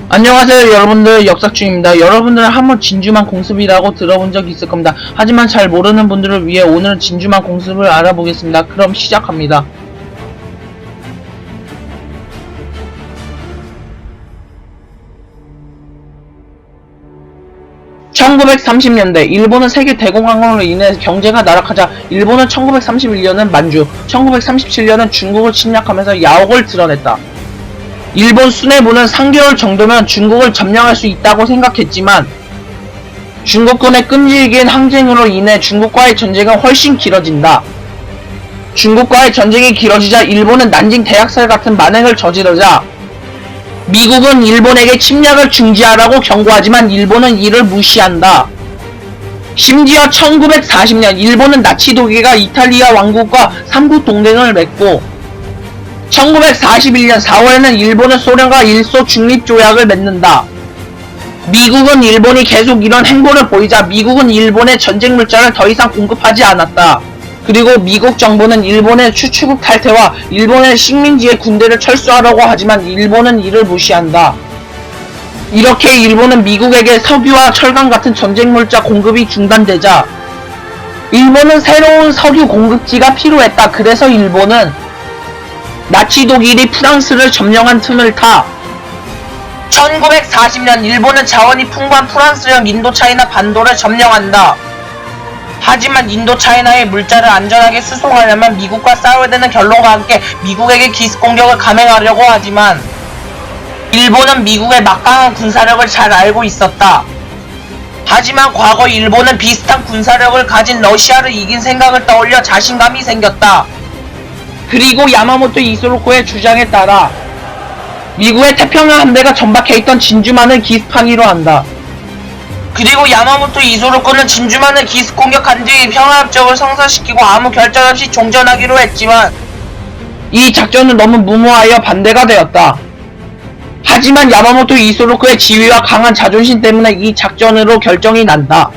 안녕하세요 여러분들, 역삭중입니다. 여러분들은 한번 진주만 공습이라고 들어본 적 있을 겁니다. 하지만 잘 모르는 분들을 위해 오늘은 진주만 공습을 알아보겠습니다. 그럼 시작합니다. (1930년대) 일본은 세계 대공황으로 인해 경제가 나락하자 일본은 1931년은 만주, 1937년은 중국을 침략하면서 야옥을 드러냈다. 일본 수뇌부는 3개월 정도면 중국을 점령할 수 있다고 생각했지만 중국군의 끈질긴 항쟁으로 인해 중국과의 전쟁은 훨씬 길어진다. 중국과의 전쟁이 길어지자 일본은 난징 대학살 같은 만행을 저지르자 미국은 일본에게 침략을 중지하라고 경고하지만 일본은 이를 무시한다. 심지어 1940년 일본은 나치 독일과 이탈리아 왕국과 삼국 동맹을 맺고 1941년 4월에는 일본은 소련과 일소 중립조약을 맺는다. 미국은 일본이 계속 이런 행보를 보이자 미국은 일본에 전쟁 물자를 더 이상 공급하지 않았다. 그리고 미국 정부는 일본의 추추국 탈퇴와 일본의 식민지의 군대를 철수하라고 하지만 일본은 이를 무시한다. 이렇게 일본은 미국에게 석유와 철강 같은 전쟁 물자 공급이 중단되자 일본은 새로운 석유 공급지가 필요했다. 그래서 일본은 나치 독일이 프랑스를 점령한 틈을 타 1940년 일본은 자원이 풍부한 프랑스령 인도차이나 반도를 점령한다. 하지만 인도차이나의 물자를 안전하게 수송하려면 미국과 싸워야 되는 결론과 함께 미국에게 기습공격을 감행하려고 하지만 일본은 미국의 막강한 군사력을 잘 알고 있었다. 하지만 과거 일본은 비슷한 군사력을 가진 러시아를 이긴 생각을 떠올려 자신감이 생겼다. 그리고 야마모토 이소로코의 주장에 따라 미국의 태평양 함대가 전박해있던 진주만을 기습하기로 한다. 그리고 야마모토 이소로코는 진주만을 기습 공격한 뒤 평화협정을 성사시키고 아무 결정 없이 종전하기로 했지만 이 작전은 너무 무모하여 반대가 되었다. 하지만 야마모토 이소로코의 지위와 강한 자존심 때문에 이 작전으로 결정이 난다.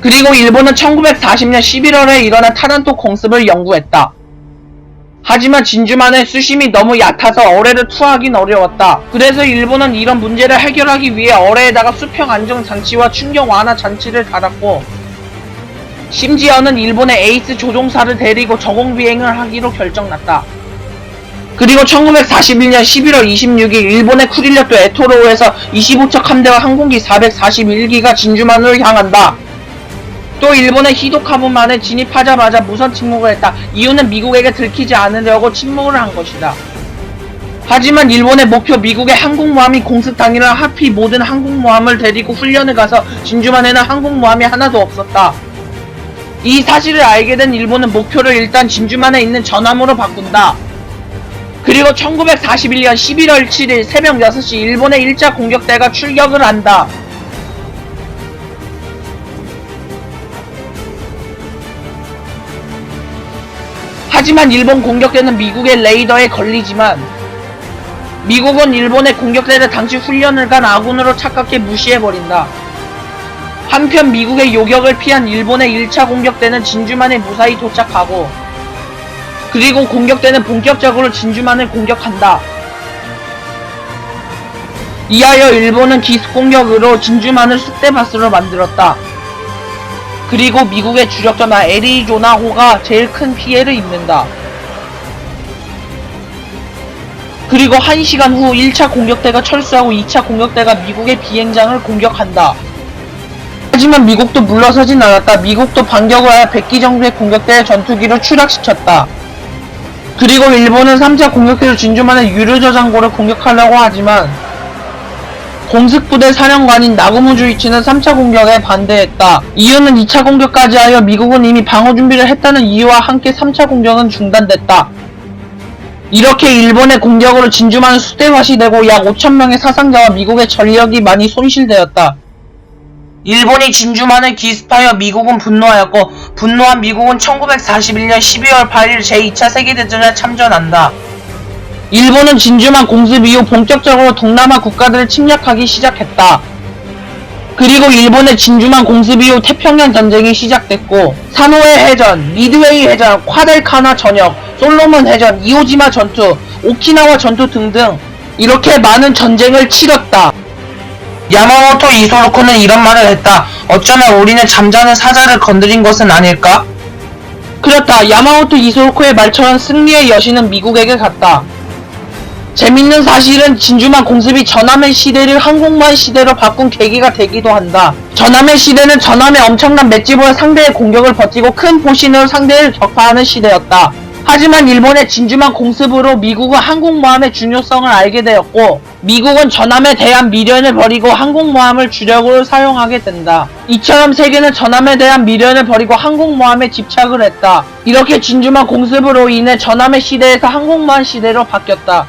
그리고 일본은 1940년 11월에 일어난 타란토 공습을 연구했다. 하지만 진주만의 수심이 너무 얕아서 어뢰를 투하하긴 어려웠다. 그래서 일본은 이런 문제를 해결하기 위해 어뢰에다가 수평 안정 장치와 충격 완화 장치를 달았고 심지어는 일본의 에이스 조종사를 데리고 저공 비행을 하기로 결정났다. 그리고 1941년 11월 26일 일본의 쿠릴요토 에토로에서 25척 함대와 항공기 441기가 진주만으로 향한다. 또 일본의 히도카부만에 진입하자마자 무선 침묵을 했다. 이유는 미국에게 들키지 않으려고 침묵을 한 것이다. 하지만 일본의 목표 미국의 항공모함이 공습 당일은 하필 모든 항공모함을 데리고 훈련을 가서 진주만에는 항공모함이 하나도 없었다. 이 사실을 알게 된 일본은 목표를 일단 진주만에 있는 전함으로 바꾼다. 그리고 1941년 11월 7일 새벽 6시 일본의 1차 공격대가 출격을 한다. 하지만 일본 공격대는 미국의 레이더에 걸리지만 미국은 일본의 공격대를 당시 훈련을 간 아군으로 착각해 무시해버린다. 한편 미국의 요격을 피한 일본의 1차 공격대는 진주만에 무사히 도착하고 그리고 공격대는 본격적으로 진주만을 공격한다. 이하여 일본은 기습공격으로 진주만을 쑥대밭으로 만들었다. 그리고 미국의 주력 전함 애리조나호가 제일 큰 피해를 입는다. 그리고 1시간 후 1차 공격대가 철수하고 2차 공격대가 미국의 비행장을 공격한다. 하지만 미국도 물러서진 않았다. 미국도 반격을 하여 100기 정도의 공격대의 전투기를 추락시켰다. 그리고 일본은 3차 공격대로 진주만의 유류저장고를 공격하려고 하지만 공습부대 사령관인 나고무 주이치는 3차 공격에 반대했다. 이유는 2차 공격까지 하여 미국은 이미 방어 준비를 했다는 이유와 함께 3차 공격은 중단됐다. 이렇게 일본의 공격으로 진주만은 쑥대밭이 되고 약 5,000명의 사상자와 미국의 전력이 많이 손실되었다. 일본이 진주만을 기습하여 미국은 분노하였고 분노한 미국은 1941년 12월 8일 제2차 세계대전에 참전한다. 일본은 진주만 공습 이후 본격적으로 동남아 국가들을 침략하기 시작했다. 그리고 일본의 진주만 공습 이후 태평양 전쟁이 시작됐고 산호에 해전, 미드웨이 해전, 콰델카나 전역, 솔로몬 해전, 이오지마 전투, 오키나와 전투 등등 이렇게 많은 전쟁을 치렀다. 야마모토 이소루코는 이런 말을 했다. 어쩌면 우리는 잠자는 사자를 건드린 것은 아닐까? 그렇다. 야마모토 이소루코의 말처럼 승리의 여신은 미국에게 갔다. 재밌는 사실은 진주만 공습이 전함의 시대를 항공모함 시대로 바꾼 계기가 되기도 한다. 전함의 시대는 전함의 엄청난 맷집으로 상대의 공격을 버티고 큰 포신으로 상대를 격파하는 시대였다. 하지만 일본의 진주만 공습으로 미국은 항공모함의 중요성을 알게 되었고 미국은 전함에 대한 미련을 버리고 항공모함을 주력으로 사용하게 된다. 이처럼 세계는 전함에 대한 미련을 버리고 항공모함에 집착을 했다. 이렇게 진주만 공습으로 인해 전함의 시대에서 항공모함 시대로 바뀌었다.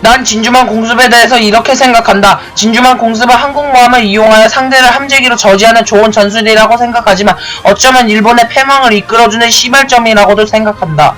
난 진주만 공습에 대해서 이렇게 생각한다. 진주만 공습은 항공모함을 이용하여 상대를 함재기로 저지하는 좋은 전술이라고 생각하지만 어쩌면 일본의 패망을 이끌어주는 시발점이라고도 생각한다.